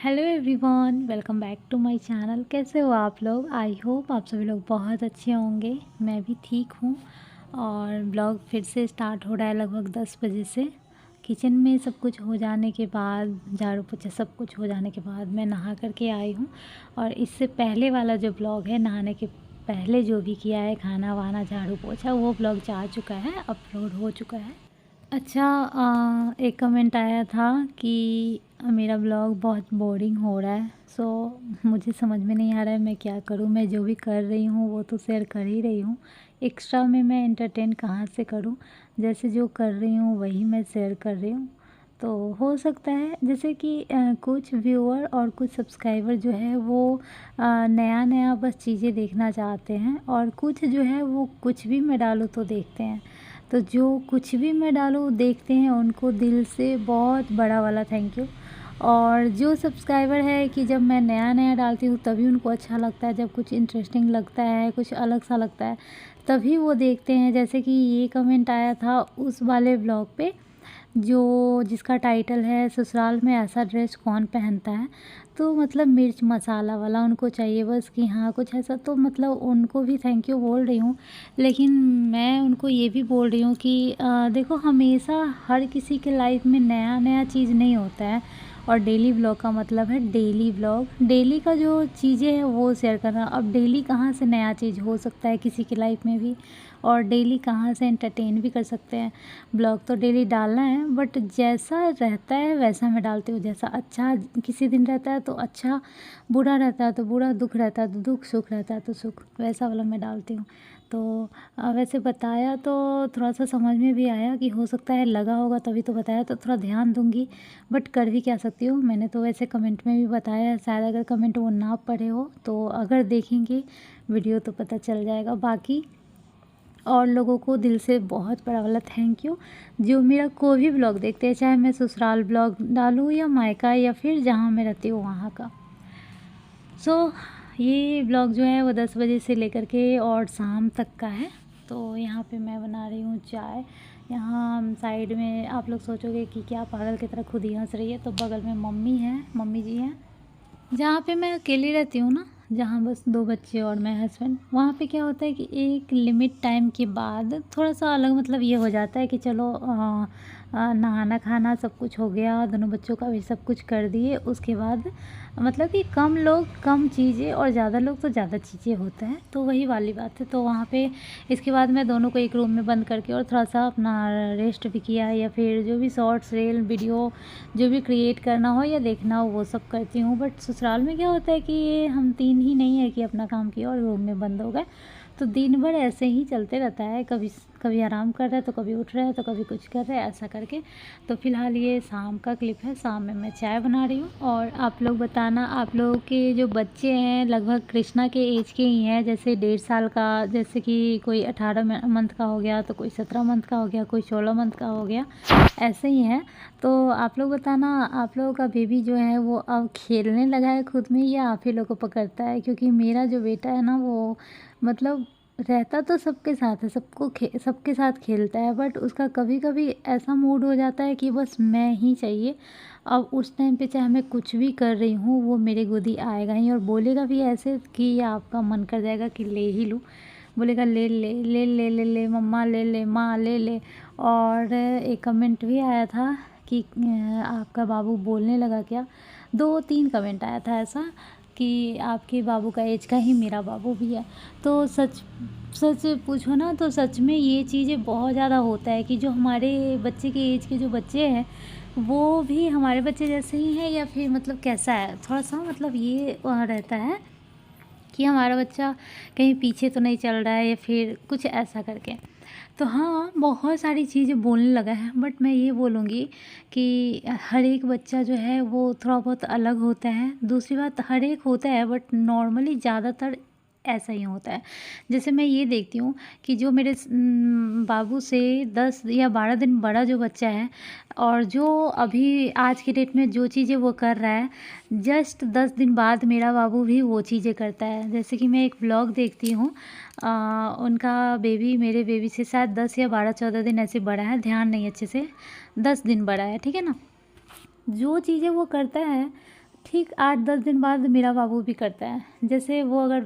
Hello everyone, welcome back to my channel. कैसे हो आप लोग? आई होप आप सभी लोग बहुत अच्छे होंगे। मैं भी ठीक हूँ। और ब्लॉग फिर से स्टार्ट हो रहा है लगभग 10 बजे से। किचन में सब कुछ हो जाने के बाद, झाड़ू पोछा सब कुछ हो जाने के बाद मैं नहा करके आई हूँ। और इससे पहले वाला जो ब्लॉग है, नहाने के पहले जो भी किया है, खाना वाना झाड़ू पोछा, वो ब्लॉग जा चुका है, अपलोड हो चुका है। अच्छा, एक कमेंट आया था कि मेरा ब्लॉग बहुत बोरिंग हो रहा है। सो मुझे समझ में नहीं आ रहा है मैं क्या करूं। मैं जो भी कर रही हूं वो तो शेयर कर ही रही हूं। एक्स्ट्रा में मैं एंटरटेन कहाँ से करूं? जैसे जो कर रही हूं वही मैं शेयर कर रही हूं। तो हो सकता है जैसे कि कुछ व्यूअर और कुछ सब्सक्राइबर जो है वो नया नया बस चीज़ें देखना चाहते हैं, और कुछ जो है वो कुछ भी मैं डालूँ तो देखते हैं। तो जो कुछ भी मैं डालूँ देखते हैं, उनको दिल से बहुत बड़ा वाला थैंक यू। और जो सब्सक्राइबर है कि जब मैं नया नया डालती हूँ तभी उनको अच्छा लगता है, जब कुछ इंटरेस्टिंग लगता है, कुछ अलग सा लगता है, तभी वो देखते हैं। जैसे कि ये कमेंट आया था उस वाले ब्लॉग पे जो जिसका टाइटल है ससुराल में ऐसा ड्रेस कौन पहनता है। तो मतलब मिर्च मसाला वाला उनको चाहिए बस कि हाँ कुछ ऐसा। तो मतलब उनको भी थैंक यू बोल रही हूँ, लेकिन मैं उनको ये भी बोल रही हूँ कि देखो, हमेशा हर किसी के लाइफ में नया नया चीज़ नहीं होता है। और डेली ब्लॉग का मतलब है डेली ब्लॉग, डेली का जो चीज़ें हैं वो शेयर करना। अब डेली कहाँ से नया चीज़ हो सकता है किसी की लाइफ में भी, और डेली कहाँ से एंटरटेन भी कर सकते हैं। ब्लॉग तो डेली डालना है, बट जैसा रहता है वैसा मैं डालती हूँ। जैसा अच्छा किसी दिन रहता है तो अच्छा, बुरा रहता है तो बुरा, दुख रहता है तो दुख, सुख रहता है तो सुख, वैसा वाला मैं डालती हूँ। तो वैसे बताया तो थोड़ा सा समझ में भी आया कि हो सकता है लगा होगा तभी तो बताया, तो थोड़ा ध्यान दूंगी। बट कर भी क्या सकती हूँ, मैंने तो वैसे कमेंट में भी बताया। शायद अगर कमेंट वो ना पढ़े हो तो अगर देखेंगे वीडियो तो पता चल जाएगा। बाकी और लोगों को दिल से बहुत बड़ा वाला थैंक यू, जो मेरा कोई भी ब्लॉग देखते हैं, चाहे मैं ससुराल ब्लॉग डालूँ या मायका या फिर जहाँ मैं रहती हूँ वहाँ का। ये ब्लॉग जो है वो 10 बजे से लेकर के और शाम तक का है। तो यहाँ पे मैं बना रही हूँ चाय। यहाँ साइड में आप लोग सोचोगे कि क्या पागल की तरह खुद ही हंस रही है, तो बगल में मम्मी है, मम्मी जी हैं। जहाँ पे मैं अकेली रहती हूँ ना, जहाँ बस 2 बच्चे और मैं हस्बैंड, वहाँ पे क्या होता है कि एक लिमिट टाइम के बाद थोड़ा सा अलग मतलब ये हो जाता है कि चलो नहाना खाना सब कुछ हो गया, दोनों बच्चों का भी सब कुछ कर दिए, उसके बाद मतलब कि कम लोग कम चीज़ें और ज़्यादा लोग तो ज़्यादा चीज़ें होता है, तो वही वाली बात है। तो वहाँ पे इसके बाद मैं दोनों को एक रूम में बंद करके और थोड़ा सा अपना रेस्ट भी किया, या फिर जो भी शॉर्ट्स रील वीडियो जो भी क्रिएट करना हो या देखना हो वो सब करती हूँ। बट ससुराल में क्या होता है कि ये हम 3 ही नहीं है कि अपना काम किया और रूम में बंद हो गए, तो दिन भर ऐसे ही चलते रहता है। कभी कभी आराम कर रहा है तो कभी उठ रहा है तो कभी कुछ कर रहा है, ऐसा करके। तो फ़िलहाल ये शाम का क्लिप है, शाम में मैं चाय बना रही हूँ। और आप लोग बताना, आप लोगों के जो बच्चे हैं लगभग कृष्णा के एज के ही हैं, जैसे 1.5 साल का, जैसे कि कोई 18 मंथ का हो गया, तो कोई 17 मंथ का हो गया, कोई 16 मंथ का हो गया, ऐसे ही है। तो आप लोग बताना, आप लोगों का बेबी जो है वो अब खेलने लगा है खुद में, या आप ही लोग को पकड़ता है? क्योंकि मेरा जो बेटा है ना वो मतलब रहता तो सबके साथ है, सबके साथ खेलता है, बट उसका कभी कभी ऐसा मूड हो जाता है कि बस मैं ही चाहिए। अब उस टाइम पे चाहे मैं कुछ भी कर रही हूँ वो मेरे गोदी आएगा ही, और बोलेगा भी ऐसे कि आपका मन कर जाएगा कि ले ही लूँ। बोलेगा ले ले ले ले ले ले मम्मा, ले ले माँ, ले ले। और एक कमेंट भी आया था कि आपका बाबू बोलने लगा क्या? 2-3 कमेंट आया था ऐसा कि आपके बाबू का एज का ही मेरा बाबू भी है। तो सच सच पूछो ना तो सच में ये चीज़ें बहुत ज़्यादा होता है कि जो हमारे बच्चे के एज के जो बच्चे हैं वो भी हमारे बच्चे जैसे ही हैं, या फिर मतलब कैसा है, थोड़ा सा मतलब ये रहता है कि हमारा बच्चा कहीं पीछे तो नहीं चल रहा है या फिर कुछ ऐसा करके। तो हाँ, बहुत सारी चीज़ें बोलने लगा है, बट मैं ये बोलूँगी कि हर एक बच्चा जो है वो थोड़ा बहुत अलग होता है। दूसरी बात, हर एक होता है बट नॉर्मली ज़्यादातर ऐसा ही होता है। जैसे मैं ये देखती हूँ कि जो मेरे बाबू से 10 या 12 दिन बड़ा जो बच्चा है, और जो अभी आज की डेट में जो चीज़ें वो कर रहा है, जस्ट 10 दिन बाद मेरा बाबू भी वो चीज़ें करता है। जैसे कि मैं एक व्लॉग देखती हूँ, उनका बेबी मेरे बेबी से शायद 10 या 12-14 दिन ऐसे बड़ा है, ध्यान नहीं अच्छे से, 10 दिन बड़ा है, ठीक है ना। जो चीज़ें वो करता है ठीक 8-10 दिन बाद मेरा बाबू भी करता है। जैसे वो अगर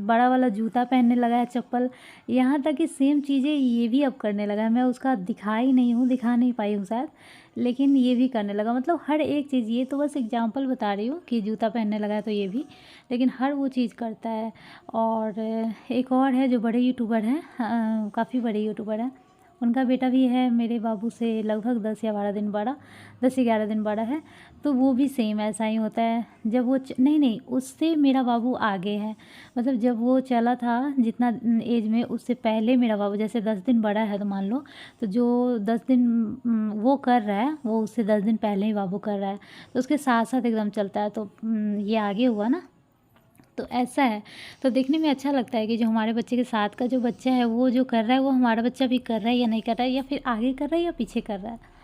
बड़ा वाला जूता पहनने लगा है, चप्पल, यहाँ तक कि सेम चीज़ें ये भी अब करने लगा है। मैं उसका दिखा नहीं पाई हूँ शायद, लेकिन ये भी करने लगा। मतलब हर एक चीज़, ये तो बस एग्जांपल बता रही हूँ कि जूता पहनने लगा है तो ये भी, लेकिन हर वो चीज़ करता है। और एक और है जो बड़े यूट्यूबर हैं, काफ़ी बड़े यूट्यूबर हैं, उनका बेटा भी है मेरे बाबू से लगभग 10 या 12 दिन बड़ा, 10 या 11 दिन बड़ा है। तो वो भी सेम ऐसा ही होता है। जब वो नहीं, उससे मेरा बाबू आगे है। मतलब जब वो चला था जितना एज में, उससे पहले मेरा बाबू, जैसे 10 दिन बड़ा है तो मान लो, तो जो 10 दिन वो कर रहा है, वो उससे 10 दिन पहले ही बाबू कर रहा है, तो उसके साथ साथ एकदम चलता है। तो ये आगे हुआ ना, तो ऐसा है। तो देखने में अच्छा लगता है कि जो हमारे बच्चे के साथ का जो बच्चा है, वो जो कर रहा है वो हमारा बच्चा भी कर रहा है या नहीं कर रहा है, या फिर आगे कर रहा है या पीछे कर रहा है।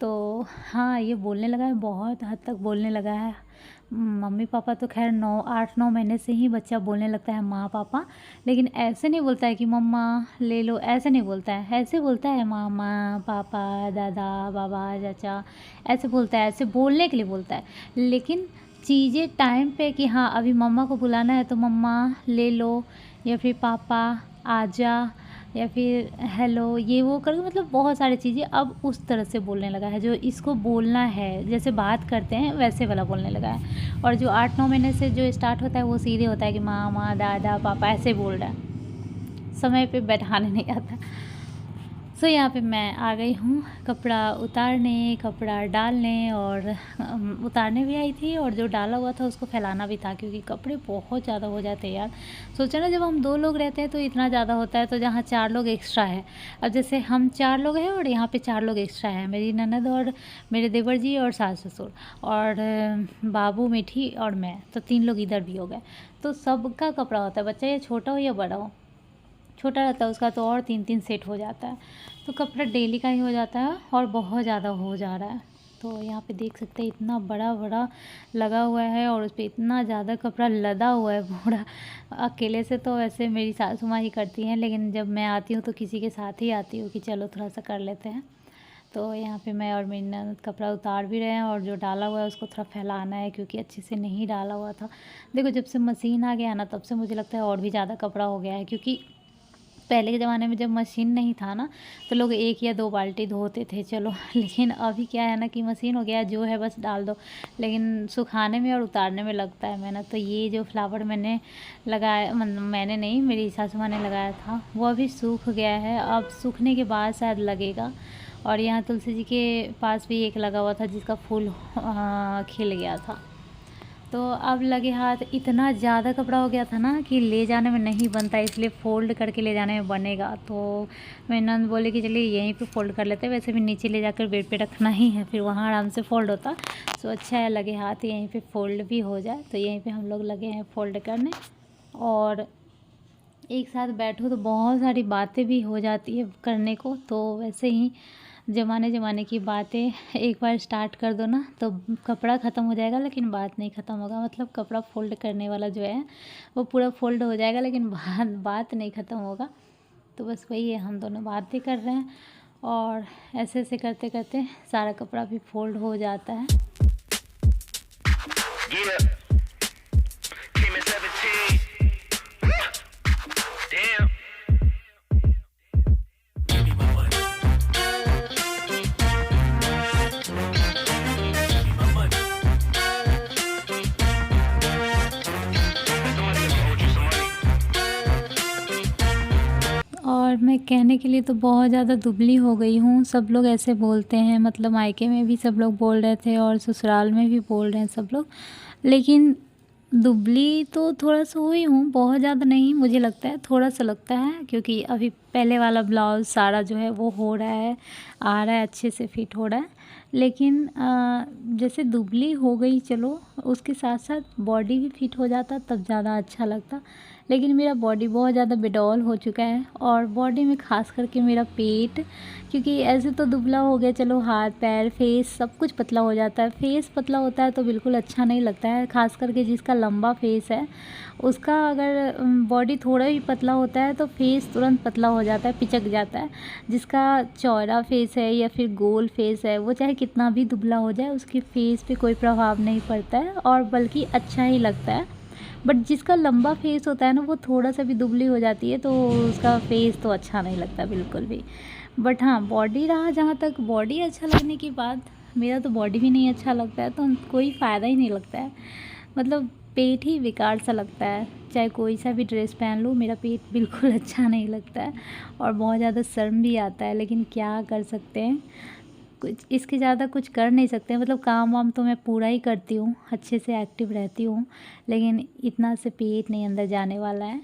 तो हाँ, ये बोलने लगा है, बहुत हद तक बोलने लगा है। मम्मी पापा तो खैर 8-9 महीने से ही बच्चा बोलने लगता है माँ पापा, लेकिन ऐसे नहीं बोलता है कि मम्मा ले लो, ऐसे नहीं बोलता है। ऐसे बोलता है मामा पापा दादा बाबा चाचा, ऐसे बोलता है, ऐसे बोलने के लिए बोलता है। लेकिन चीज़ें टाइम पे कि हाँ अभी मम्मा को बुलाना है तो मम्मा ले लो, या फिर पापा आजा, या फिर हेलो, ये वो करके, मतलब बहुत सारी चीज़ें अब उस तरह से बोलने लगा है। जो इसको बोलना है, जैसे बात करते हैं वैसे वाला बोलने लगा है। और जो 8-9 महीने से जो स्टार्ट होता है वो सीधे होता है कि मामा दादा पापा, ऐसे बोल रहा है, समय पे बैठाने नहीं आता। सो यहाँ पे मैं आ गई हूँ कपड़ा उतारने, कपड़ा डालने, और उतारने भी आई थी, और जो डाला हुआ था उसको फैलाना भी था, क्योंकि कपड़े बहुत ज़्यादा हो जाते हैं यार। सोचो ना, जब हम 2 लोग रहते हैं तो इतना ज़्यादा होता है, तो जहाँ 4 लोग एक्स्ट्रा है। अब जैसे हम 4 लोग हैं और यहाँ पे 4 लोग एक्स्ट्रा हैं, मेरी ननद और मेरे देवर जी और सास ससुर और बाबू मीठी और मैं, तो 3 लोग इधर भी हो गए। तो सबका कपड़ा होता है, बच्चा या छोटा हो या बड़ा हो, छोटा रहता है उसका तो और 3-3 सेट हो जाता है। तो कपड़ा डेली का ही हो जाता है और बहुत ज़्यादा हो जा रहा है। तो यहाँ पे देख सकते हैं इतना बड़ा बड़ा लगा हुआ है, और उस पर इतना ज़्यादा कपड़ा लदा हुआ है पूरा। अकेले से तो वैसे मेरी सासू माँ ही करती हैं, लेकिन जब मैं आती हूँ तो किसी के साथ ही आती हूँ कि चलो थोड़ा सा कर लेते हैं। तो यहाँ पे मैं और मेरी ननद कपड़ा उतार भी रहे हैं, और जो डाला हुआ है उसको थोड़ा फैलाना है, क्योंकि अच्छे से नहीं डाला हुआ था। देखो, जब से मशीन आ गया ना, तब से मुझे लगता है और भी ज़्यादा कपड़ा हो गया है, क्योंकि पहले के ज़माने में जब मशीन नहीं था ना, तो लोग 1 या 2 बाल्टी धोते थे चलो। लेकिन अभी क्या है ना कि मशीन हो गया, जो है बस डाल दो, लेकिन सुखाने में और उतारने में लगता है मेहनत। तो ये जो फ्लावर मैंने लगाया, मैंने नहीं, मेरी सासू माँ ने लगाया था, वो अभी सूख गया है। अब सूखने के बाद शायद लगेगा। और यहाँ तुलसी जी के पास भी एक लगा हुआ था जिसका फूल खिल गया था, तो अब लगे हाथ। इतना ज़्यादा कपड़ा हो गया था ना कि ले जाने में नहीं बनता, इसलिए फ़ोल्ड करके ले जाने में बनेगा। तो मेरी नंद बोले कि चलिए यहीं पे फ़ोल्ड कर लेते हैं, वैसे भी नीचे ले जाकर बेड पे रखना ही है, फिर वहाँ आराम से फ़ोल्ड होता। सो अच्छा है, लगे हाथ यहीं पे फ़ोल्ड भी हो जाए। तो यहीं पे हम लोग लगे हैं फ़ोल्ड करने, और एक साथ बैठो तो बहुत सारी बातें भी हो जाती है करने को। तो वैसे ही ज़माने की बातें एक बार स्टार्ट कर दो ना, तो कपड़ा ख़त्म हो जाएगा लेकिन बात नहीं ख़त्म होगा। मतलब कपड़ा फ़ोल्ड करने वाला जो है वो पूरा फ़ोल्ड हो जाएगा, लेकिन बात नहीं ख़त्म होगा। तो बस वही है, हम दोनों बातें कर रहे हैं, और ऐसे ऐसे करते करते सारा कपड़ा भी फ़ोल्ड हो जाता है। Yeah. Team at 17. Damn. और मैं कहने के लिए तो बहुत ज़्यादा दुबली हो गई हूँ, सब लोग ऐसे बोलते हैं। मतलब मायके में भी सब लोग बोल रहे थे और ससुराल में भी बोल रहे हैं सब लोग, लेकिन दुबली तो थोड़ा सा हुई हूँ, बहुत ज़्यादा नहीं। मुझे लगता है थोड़ा सा लगता है, क्योंकि अभी पहले वाला ब्लाउज़ सारा जो है वो हो रहा है, आ रहा है, अच्छे से फिट हो रहा है। लेकिन जैसे दुबली हो गई, चलो उसके साथ साथ बॉडी भी फिट हो जाता तब ज़्यादा अच्छा लगता। लेकिन मेरा बॉडी बहुत ज़्यादा बेडॉल हो चुका है, और बॉडी में ख़ास करके मेरा पेट, क्योंकि ऐसे तो दुबला हो गया, चलो हाथ पैर फेस सब कुछ पतला हो जाता है। फेस पतला होता है तो बिल्कुल अच्छा नहीं लगता है, ख़ास करके जिसका लंबा फेस है उसका अगर बॉडी थोड़ा भी पतला होता है तो फेस तुरंत पतला हो जाता है, पिचक जाता है। जिसका चौड़ा फेस है या फिर गोल फेस है, वो चाहे कितना भी दुबला हो जाए उसके फेस पे कोई प्रभाव नहीं पड़ता है, और बल्कि अच्छा ही लगता है। बट जिसका लंबा फेस होता है ना, वो थोड़ा सा भी दुबली हो जाती है तो उसका फेस तो अच्छा नहीं लगता बिल्कुल भी। बट हाँ, बॉडी रहा, जहाँ तक बॉडी अच्छा लगने की बात, मेरा तो बॉडी भी नहीं अच्छा लगता है तो कोई फ़ायदा ही नहीं लगता है। मतलब पेट ही बेकार सा लगता है, चाहे कोई सा भी ड्रेस पहन लूँ मेरा पेट बिल्कुल अच्छा नहीं लगता है, और बहुत ज़्यादा शर्म भी आता है। लेकिन क्या कर सकते हैं, कुछ इसके ज़्यादा कुछ कर नहीं सकते। मतलब काम वाम तो मैं पूरा ही करती हूँ, अच्छे से एक्टिव रहती हूँ, लेकिन इतना से पेट नहीं अंदर जाने वाला है।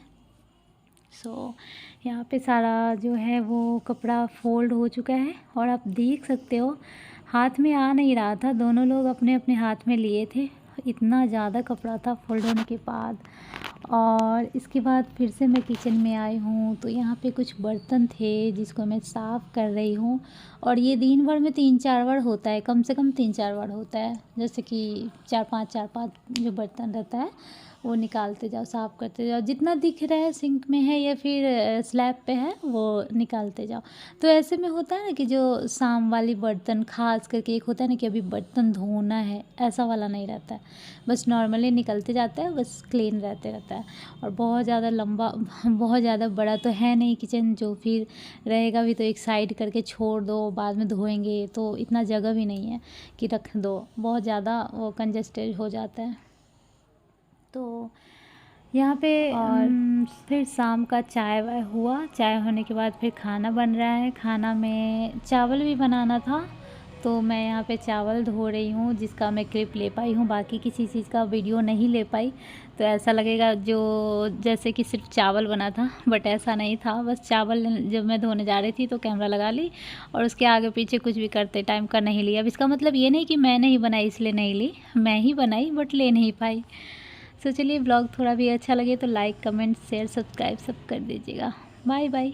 यहाँ पे सारा जो है वो कपड़ा फोल्ड हो चुका है, और आप देख सकते हो हाथ में आ नहीं रहा था, दोनों लोग अपने अपने हाथ में लिए थे, इतना ज़्यादा कपड़ा था फोल्ड होने के बाद। और इसके बाद फिर से मैं किचन में आई हूँ, तो यहाँ पे कुछ बर्तन थे जिसको मैं साफ़ कर रही हूँ। और ये दिन भर में 3-4 बार होता है, कम से कम 3-4 बार होता है। जैसे कि 4-5 जो बर्तन रहता है वो निकालते जाओ, साफ़ करते जाओ, जितना दिख रहा है सिंक में है या फिर स्लैब पे है वो निकालते जाओ। तो ऐसे में होता है ना कि जो शाम वाली बर्तन, खास करके एक होता है ना कि अभी बर्तन धोना है, ऐसा वाला नहीं रहता है, बस नॉर्मली निकलते जाता है, बस क्लीन रहता है। और बहुत ज़्यादा लंबा बहुत ज़्यादा बड़ा तो है नहीं किचन, जो फिर रहेगा भी तो एक साइड करके छोड़ दो, बाद में धोएंगे तो इतना जगह भी नहीं है कि रख दो, बहुत ज़्यादा वो कंजस्टेड हो जाता है। तो यहाँ पे और फिर शाम का चाय वाय हुआ, चाय होने के बाद फिर खाना बन रहा है। खाना में चावल भी बनाना था, तो मैं यहाँ पे चावल धो रही हूँ, जिसका मैं क्लिप ले पाई हूँ, बाकी किसी चीज़ का वीडियो नहीं ले पाई। तो ऐसा लगेगा जो जैसे कि सिर्फ चावल बना था, बट ऐसा नहीं था। बस चावल जब मैं धोने जा रही थी तो कैमरा लगा ली, और उसके आगे पीछे कुछ भी करते टाइम का नहीं लिया। अब इसका मतलब ये नहीं कि मैं नहीं बनाई इसलिए नहीं ली, मैं ही बनाई बट ले नहीं पाई। चलिए, ब्लॉग थोड़ा भी अच्छा लगे तो लाइक कमेंट शेयर सब्सक्राइब सब कर दीजिएगा। Bye bye.